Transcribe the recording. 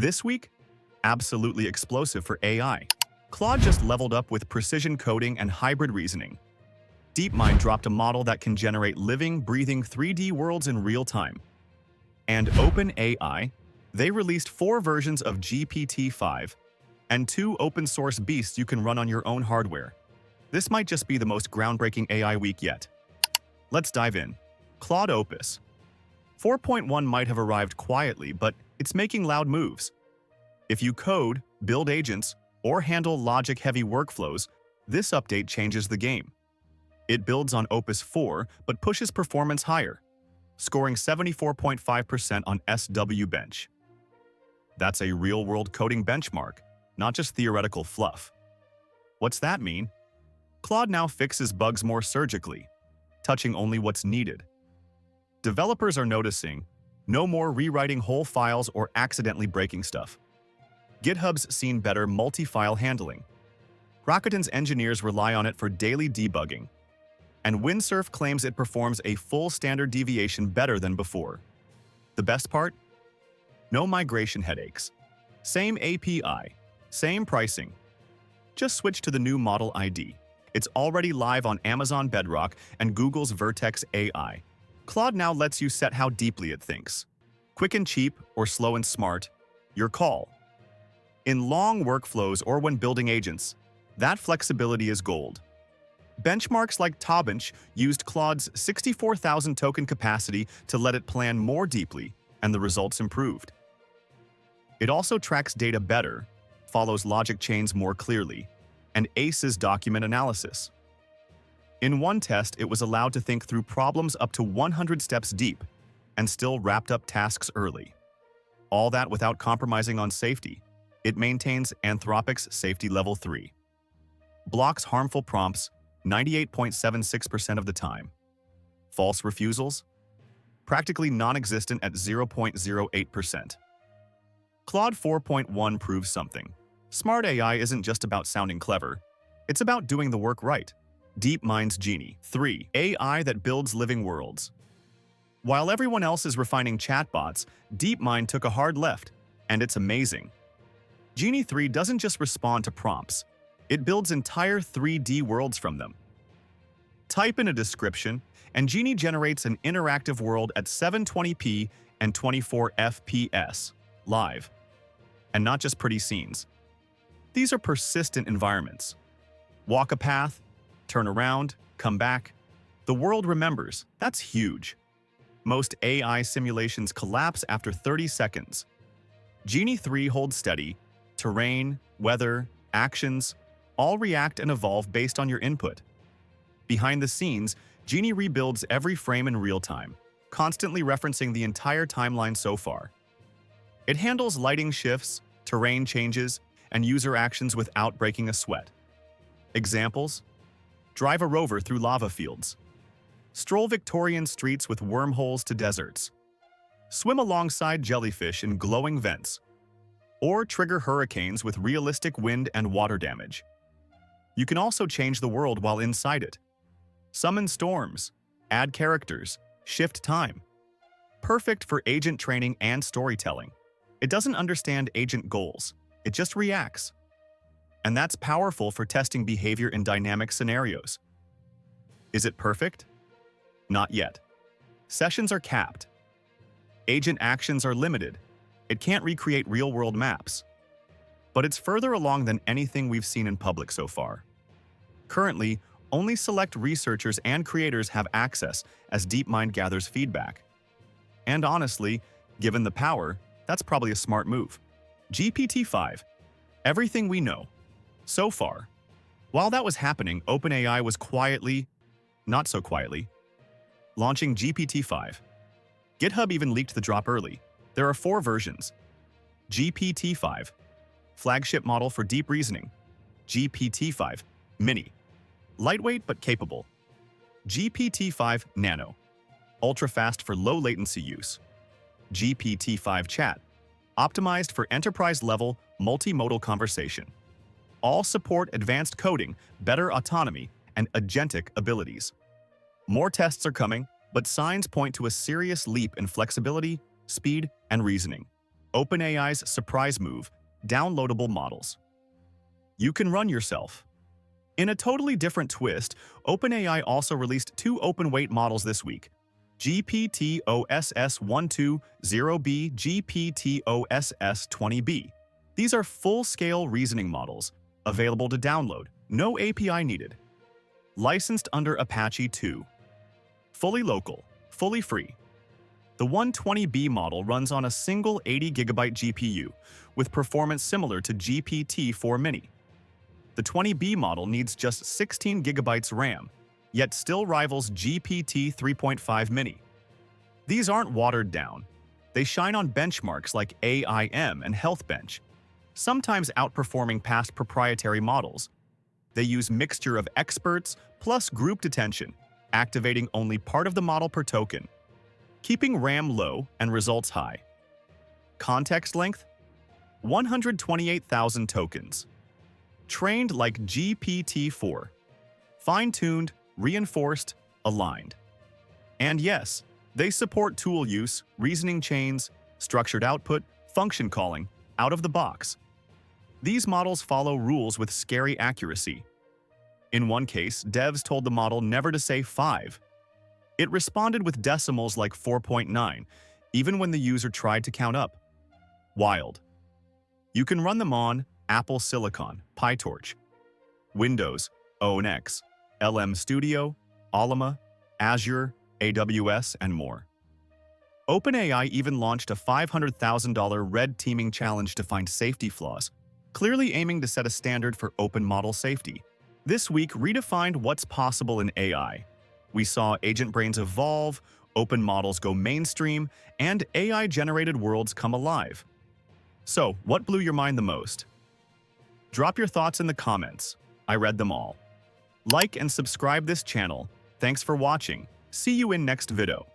This week, absolutely explosive for AI. Claude just leveled up with precision coding and hybrid reasoning. DeepMind dropped a model that can generate living, breathing 3D worlds in real time. And OpenAI, they released 4 versions of GPT-5 and 2 open-source beasts you can run on your own hardware. This might just be the most groundbreaking AI week yet. Let's dive in. Claude Opus 4.1 might have arrived quietly, but it's making loud moves. If you code, build agents, or handle logic-heavy workflows, this update changes the game. It builds on Opus 4 but pushes performance higher, scoring 74.5% on SW Bench. That's a real-world coding benchmark, not just theoretical fluff. What's that mean? Claude now fixes bugs more surgically, touching only what's needed. Developers are noticing no more rewriting whole files or accidentally breaking stuff. GitHub's seen better multi-file handling. Rakuten's engineers rely on it for daily debugging. And Windsurf claims it performs a full standard deviation better than before. The best part? No migration headaches. Same API, same pricing. Just switch to the new model ID. It's already live on Amazon Bedrock and Google's Vertex AI. Claude now lets you set how deeply it thinks. Quick and cheap or slow and smart, your call. In long workflows or when building agents, that flexibility is gold. Benchmarks like Tabench used Claude's 64,000 token capacity to let it plan more deeply, and the results improved. It also tracks data better, follows logic chains more clearly, and aces document analysis. In one test, it was allowed to think through problems up to 100 steps deep and still wrapped up tasks early. All that without compromising on safety. It maintains Anthropic's Safety Level 3. Blocks harmful prompts 98.76% of the time. False refusals? Practically non-existent at 0.08%. Claude 4.1 proves something. Smart AI isn't just about sounding clever. It's about doing the work right. DeepMind Genie 3. AI that builds living worlds. While everyone else is refining chatbots, DeepMind took a hard left, and it's amazing. Genie 3 doesn't just respond to prompts. It builds entire 3D worlds from them. Type in a description, and Genie generates an interactive world at 720p and 24 FPS, live. And not just pretty scenes. These are persistent environments. Walk a path, turn around, come back. The world remembers. That's huge. Most AI simulations collapse after 30 seconds. Genie 3 holds steady. Terrain, weather, actions, all react and evolve based on your input. Behind the scenes, Genie rebuilds every frame in real time, constantly referencing the entire timeline so far. It handles lighting shifts, terrain changes, and user actions without breaking a sweat. Examples? Drive a rover through lava fields. Stroll Victorian streets with wormholes to deserts. Swim alongside jellyfish in glowing vents. Or trigger hurricanes with realistic wind and water damage. You can also change the world while inside it. Summon storms, add characters, shift time. Perfect for agent training and storytelling. It doesn't understand agent goals, it just reacts. And that's powerful for testing behavior in dynamic scenarios. Is it perfect? Not yet. Sessions are capped. Agent actions are limited. It can't recreate real-world maps. But it's further along than anything we've seen in public so far. Currently, only select researchers and creators have access as DeepMind gathers feedback. And honestly, given the power, that's probably a smart move. GPT-5. Everything we know. So far. While that was happening, OpenAI was quietly, not so quietly, launching GPT-5. GitHub even leaked the drop early. There are 4 versions. GPT-5. Flagship model for deep reasoning. GPT-5 Mini. Lightweight but capable. GPT-5 Nano. Ultra-fast for low-latency use. GPT-5 Chat. Optimized for enterprise-level, multimodal conversation. All support advanced coding, better autonomy, and agentic abilities. More tests are coming, but signs point to a serious leap in flexibility, speed, and reasoning. OpenAI's surprise move, downloadable models. You can run yourself. In a totally different twist, OpenAI also released two open-weight models this week, GPT-OSS 120B, GPT-OSS 20B. These are full-scale reasoning models, available to download, no API needed. Licensed under Apache 2. Fully local, fully free. The 120B model runs on a single 80GB GPU, with performance similar to GPT-4 Mini. The 20B model needs just 16GB RAM, yet still rivals GPT 3.5 Mini. These aren't watered down. They shine on benchmarks like AIM and HealthBench, sometimes outperforming past proprietary models. They use mixture of experts plus group detention, activating only part of the model per token, keeping RAM low and results high. Context length? 128,000 tokens. Trained like GPT-4. Fine-tuned, reinforced, aligned. And yes, they support tool use, reasoning chains, structured output, function calling, out of the box. These models follow rules with scary accuracy. In one case, devs told the model never to say 5. It responded with decimals like 4.9, even when the user tried to count up. Wild. You can run them on Apple Silicon, PyTorch, Windows, ONX, LM Studio, Alma, Azure, AWS, and more. OpenAI even launched a $500,000 red teaming challenge to find safety flaws, clearly aiming to set a standard for open model safety. This week redefined what's possible in AI. We saw agent brains evolve, open models go mainstream, and AI-generated worlds come alive. So, what blew your mind the most? Drop your thoughts in the comments. I read them all. Like and subscribe this channel. Thanks for watching. See you in next video.